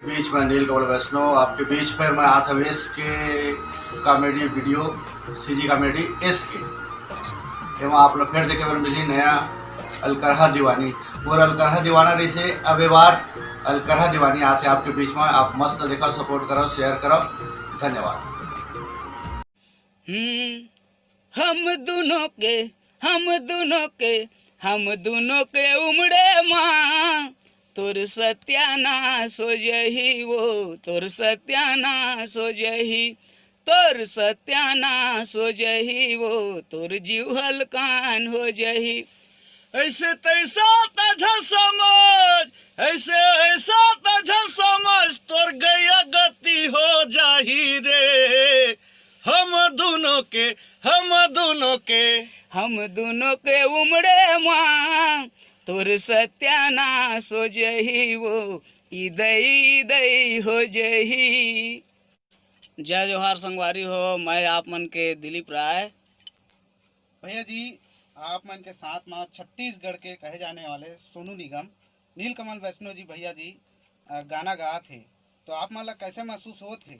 बीच में नील कमल वैष्णव आपके बीच पर मैं आता हूँ एस के comedy video CG comedy S के एवं आप लोग फिर देखे मिली नया अलकरहा दीवानी और अलकरहा दीवाना रही से अब बार अलकरहा दीवानी आते आपके बीच में आप मस्त देखो सपोर्ट करो शेयर करो धन्यवाद। हम दोनों के उमड़े माँ तोर सत्यानाश हो जही वो तोर सत्यानाश हो जही तोर सत्यानाश हो जही वो तोर जीव हलकान हो जही। ऐसे तैसा तझा समझ ऐसे ऐसा तझा समझ तोर गया गति हो जाही रे। हम दोनों के उमड़े माँ तोर सत्यानाश हो जही वो इदई इदई हो जही। जय जोहार संगवारी हो, मैं आप मन के दिलीप राय। भैया जी आप मन के साथ में छत्तीसगढ़ के कहे जाने वाले सोनू निगम नीलकमल वैष्णव जी भैया जी गाना गा थे, तो आप मन ला कैसे महसूस हो थे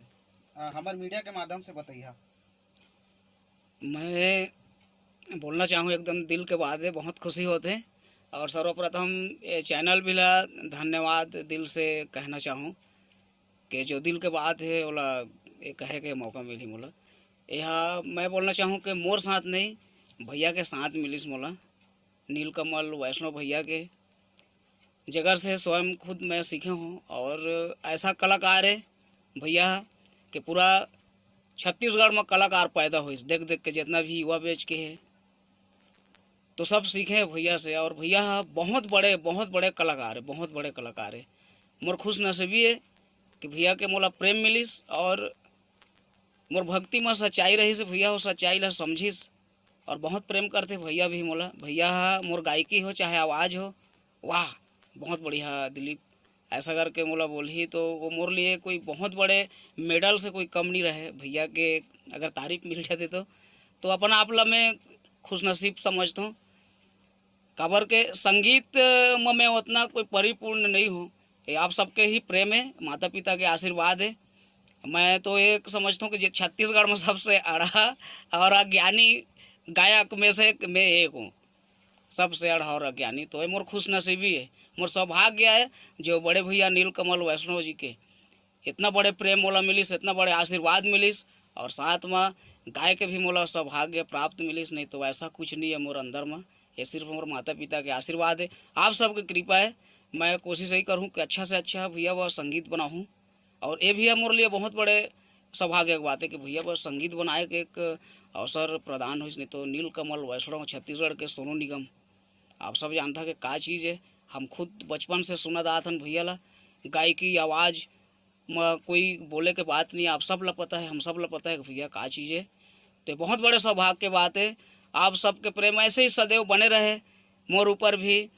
हमारे मीडिया के माध्यम से बताइए। मैं बोलना चाहूँ एकदम दिल के बात है, बहुत खुशी होते हैं और सर्वप्रथम ये चैनल भी ला धन्यवाद दिल से कहना चाहूँ कि जो दिल के बात है बोला ये कहे के मौका मिली मोला। यह मैं बोलना चाहूँ कि मोर साथ नहीं भैया के साथ मिलिस मोला नीलकमल वैष्णव भैया के जगह से स्वयं खुद मैं सीखे हूँ और ऐसा कलाकार है भैया कि पूरा छत्तीसगढ़ में कलाकार पैदा हुई देख देख के जितना भी युवा बेच के है तो सब सीखे भैया से। और भैया बहुत बड़े कलाकार है मोर खुश नसीबी है कि भैया के मोला प्रेम मिलिस और मोर भक्ति में सच्चाई रही से भैया हो सच्चाई ला समझिस और बहुत प्रेम करते भैया भी मोला। भैया मोर गायकी हो चाहे आवाज़ हो वाह बहुत बढ़िया दिलीप ऐसा करके मोला बोली तो वो मोर लिए कोई बहुत बड़े मेडल से कोई कम नहीं रहे। भैया के अगर तारीफ मिल जाती तो अपना आप ला मैं खुशनसीब समझता हूँ। काबर के संगीत में मैं उतना कोई परिपूर्ण नहीं हूँ, ये आप सबके ही प्रेम है, माता पिता के आशीर्वाद है। मैं तो एक समझता हूँ कि छत्तीसगढ़ में सबसे अड़ा और अज्ञानी गायक में से मैं एक हूँ, सबसे अड़ा और अज्ञानी। तो ये मोर खुश नसीबी है, मोर सौभाग्य है जो बड़े भैया नीलकमल वैष्णव जी के इतना बड़े प्रेम मोला मिलिस, इतना बड़े आशीर्वाद मिलिस और साथ में गाय के भी मोला सौभाग्य प्राप्त मिलिस। नहीं तो ऐसा कुछ नहीं है मोर अंदर में, ये सिर्फ मोर माता पिता के आशीर्वाद है, आप सबकी कृपा है। मैं कोशिश यही करूँ कि अच्छा से अच्छा भैया वह संगीत बनाऊँ और ये भी मोर लिए बहुत बड़े सौभाग्य की बात है कि भैया वह संगीत बनाए के एक अवसर प्रदान हुई। नहीं तो नीलकमल वैष्णव छत्तीसगढ़ के सोनू निगम आप सब जानता कि का चीज़ है। हम खुद बचपन से सुनत आत हन भैया ला गायकी आवाज़ में कोई बोले के बात नहीं, आप सब ला पता है, हम सब ला पता है कि भैया का चीज़ है। तो बहुत बड़े सौभाग्य की बात है, आप सबके प्रेम ऐसे ही सदैव बने रहे मोर ऊपर भी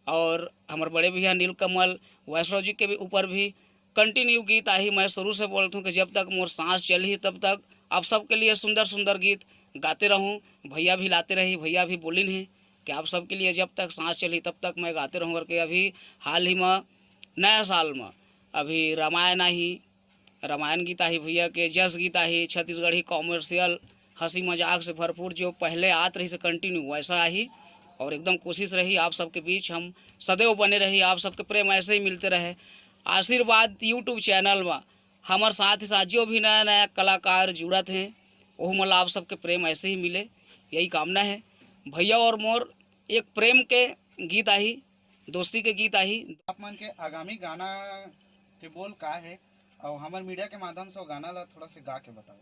और हमारे बड़े भैया नीलकमल वैष्णव जी के भी ऊपर भी कंटिन्यू गीत आई। मैं शुरू से बोलता हूँ कि जब तक मोर सांस चली तब तक आप सबके लिए सुंदर सुंदर गीत गाते रहूँ। भैया भी लाते रही, भैया भी बोलिन है कि आप सबके लिए जब तक सांस चली तब तक मैं गाते रहूँ करके। अभी हाल ही में नया साल में अभी रामायण गीत आई भैया के, जस गीत आई छत्तीसगढ़ी कॉमर्शियल हंसी मजाक से भरपूर जो पहले आत रही से कंटिन्यू वैसा आई और एकदम कोशिश रही आप सबके बीच हम सदैव बने रही, आप सबके प्रेम ऐसे ही मिलते रहे। आशीर्वाद यूट्यूब चैनल में हमारे साथ ही साथ जो भी नया नया कलाकार जुड़त हैं वो मतलब आप सबके प्रेम ऐसे ही मिले, यही कामना है। भैया और मोर एक प्रेम के गीत आई, दोस्ती के गीत आई। आप मन के आगामी गाना के बोल का है और हमारे मीडिया के माध्यम से वो गाना ला थोड़ा से गा के बताओ।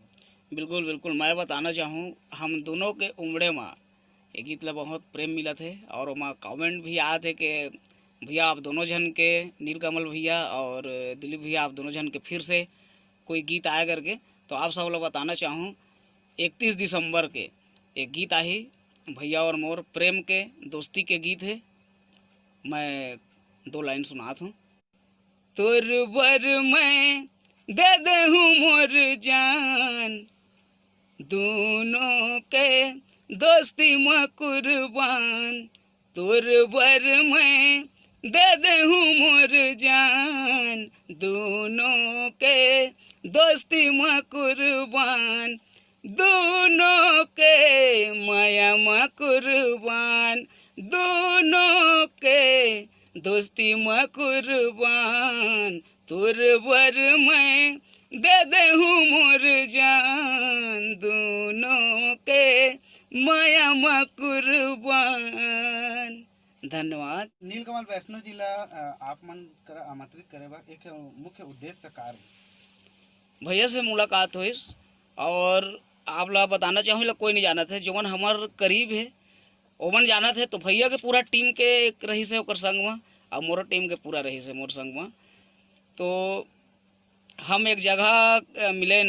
बिल्कुल बिल्कुल मैं बताना चाहूँ हम दोनों के उमड़े में ये गीत ला बहुत प्रेम मिला थे और वहाँ कमेंट भी आए थे कि भैया आप दोनों जन के नीलकमल भैया और दिलीप भैया आप दोनों जन के फिर से कोई गीत आया करके। तो आप सब लोग बताना चाहूँ 31 दिसंबर के एक गीत आई भैया और मोर प्रेम के दोस्ती के गीत है, मैं 2 लाइन सुनात हूँ। तोर बर मैं दे दूँ मोर जान दोनों के दोस्ती में कुर्बान, तोर बर मैं दे दे हूँ मोर जान, दोनों के दोस्ती में कुर्बान, दोनों के माया में कुर्बान, दोनों के दोस्ती में कुर्बान, तुर बर मैं दे दे हूँ मोर जान, दोनों के माया में कुर्बान। धन्यवाद। नीलकमल वैष्णो जी ला आप मन कर आमंत्रित करे बा एक मुख्य उद्देश्य कार्य भैया से मुलाकात हुई और आप ला बताना चाहूँगा कोई नहीं जाना थे जवन हमार करीब है ओमन जाना थे तो भैया के पूरा टीम के एक रही से ओकर संग में और मोर टीम के पूरा रही से मोर संग में। तो हम एक जगह मिले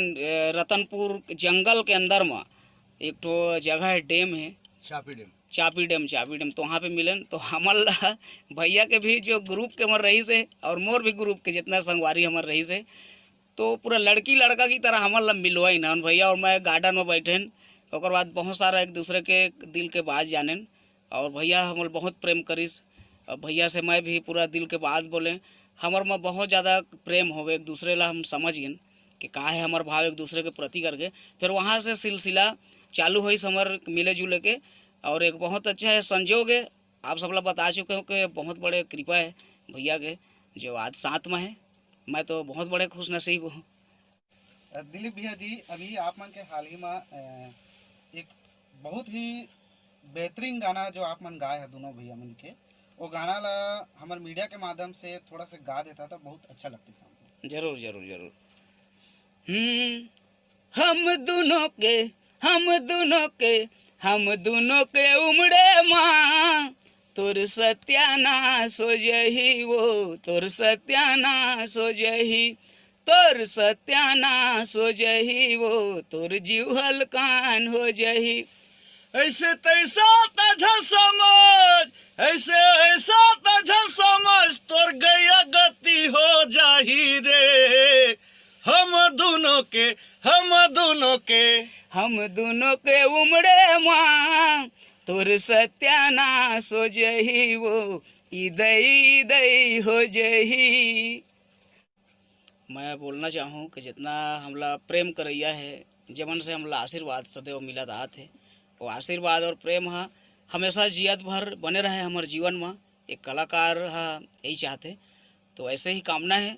रतनपुर जंगल के अंदर में एक तो जगह है डैम है चापी डैम तो वहाँ पे मिलन तो हमारा भैया के भी जो ग्रुप के हमारे रही से और मोर भी ग्रुप के जितना संगवारी हमारे रही से तो पूरा लड़की लड़का की तरह हमारा मिलवा ही ना भैया और मैं गार्डन में बैठे और बाद बहुत सारा एक दूसरे के दिल के बात जाने और भैया हमारे बहुत प्रेम करीस और भैया से मैं भी पूरा दिल के बात बोले हमारे में बहुत ज़्यादा प्रेम हो एक दूसरे ला हम समझ गए कि का है हमारे भाव एक दूसरे के प्रति करके फिर वहाँ से सिलसिला चालू हुई हमारे मिले जुले के और एक बहुत अच्छा है संजोग है आप सब लोग बता चुके हो कि बहुत बड़े कृपा है भैया के जो आज साथ में है मैं तो बहुत बड़े खुश नसीब हूँ। दिलीप भैया जी अभी आप मन के हाल ही में एक बहुत ही बेहतरीन गाना जो आप मन गाए हैं दोनों भैया मन के वो गाना ला हमारे मीडिया के माध्यम से थोड़ा सा गा देता था बहुत अच्छा लगता था। जरूर जरूर जरूर। हम दोनों के उमड़े माँ तोर सत्यानाश हो जही वो तोर सत्यानाश हो जही तोर सत्यानाश हो जही वो तोर जीव हलकान हो जही। ऐसे तैसा तझा समझ ऐसे ऐसा तझा समझ तोर गया गति हो जाही रे हम दोनों के उमड़े माँ तोर सत्यानाश हो जही वो इदई दई हो जही। मैं बोलना चाहूँ कि जितना हमला प्रेम करैया है जमन से हमला आशीर्वाद सदैव मिलत आत है वो आशीर्वाद और प्रेम हा हमेशा जियत भर बने रहे हमारे जीवन में एक कलाकार हा यही चाहते तो ऐसे ही कामना है।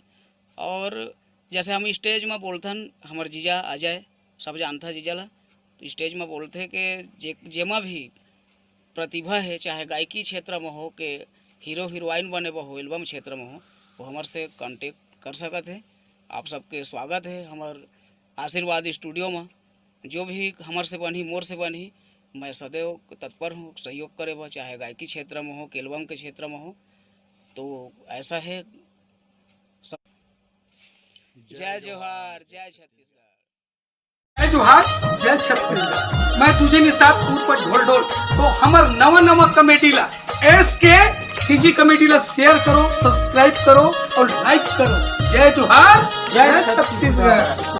और जैसे हम स्टेज में बोलथन हमारे जीजा अजय सब जानता जीजा ला तो स्टेज में बोलते कि जेमा भी प्रतिभा है चाहे गायकी क्षेत्र में हो के हीरो हीरोइन बने हो एल्बम क्षेत्र में हो वो हमारे से कांटेक्ट कर सकते हैं। आप सबके स्वागत है हमार आशीर्वाद स्टूडियो में जो भी हमारे से बनी मोर से बनी मैं सदैव तत्पर हूँ सहयोग करे वह चाहे गायकी क्षेत्र में हो कि एल्बम के क्षेत्र में हो तो ऐसा है। जय जोहार जय छत्तीसगढ़ जय जोहार जय छत्तीसगढ़। मैं तुझे नि साथ ऊपर ढोल ढोल तो हमर नवा कमेटी ला SK CG कमेटी ला शेयर करो सब्सक्राइब करो और लाइक करो। जय जोहार जय छत्तीसगढ़।